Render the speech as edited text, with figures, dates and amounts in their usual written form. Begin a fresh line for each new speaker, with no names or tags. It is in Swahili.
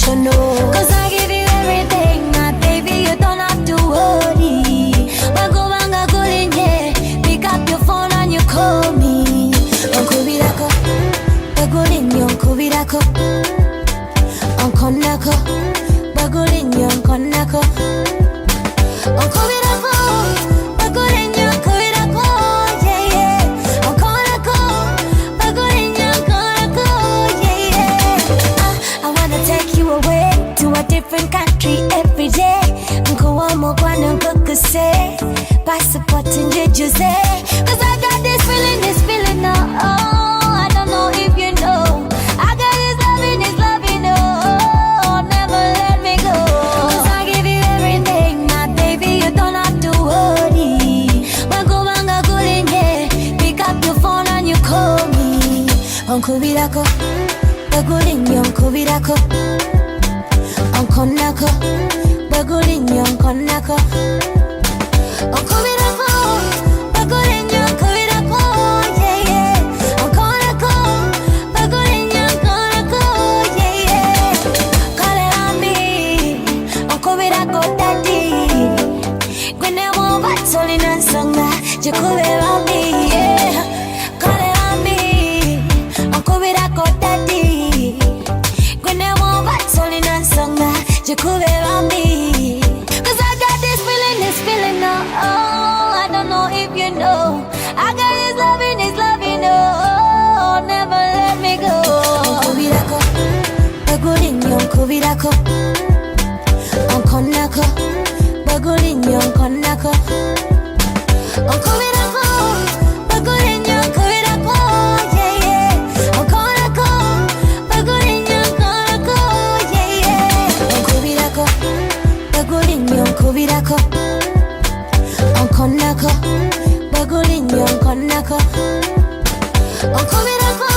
emotional. Cause I give you everything, my baby, you don't have to worry. Wagobanga gulinye, pick up your phone and you call me. Onkubirako, bagulinyo onkubirako. Onkonako, bagulinyo onkonako. Onkubirako, bagulinyo onkubirako, yeah, yeah. Onkonako, bagulinyo onkonako, yeah, yeah. I wanna take you away to a different country every day. Nkuwa mokwana nkukuse, passport nje juze. Cause I got this feeling, oh, I don't know if you know. I got this loving, oh, never let me go. Cause I give you everything, my baby, you don't have to worry. Wagobanga gulinye, pick up your phone and you call me. Onkubirako, bagulinyo onkubirako. Onkonako, bagulinyo onkonako. Onkubirako, bagulinyo onkubirako, yeah, yeah. Onkonako, bagulinyo onkonako, yeah, yeah. Kale onkubirako daddy. Gwene wumva tolina nsonga, gikubera mbi, yeah. Kale onkubirako daddy. Gwene wumva tolina nsonga, gikubera mbi. Cause I got this feeling, oh, I don't know if you know. I got this loving, oh, never let me go. Onkubirako, bagulinyo onkubirako. Onkonako, bagulinyo onkonako. Onkubirako, bagulinyo onkubirako, yeah, yeah. Onkonako, bagulinyo onkonako, yeah, yeah. Onkubirako, bagulinyo onkubirako. Onkonako, bagulinyo onkonako. Onkubirako.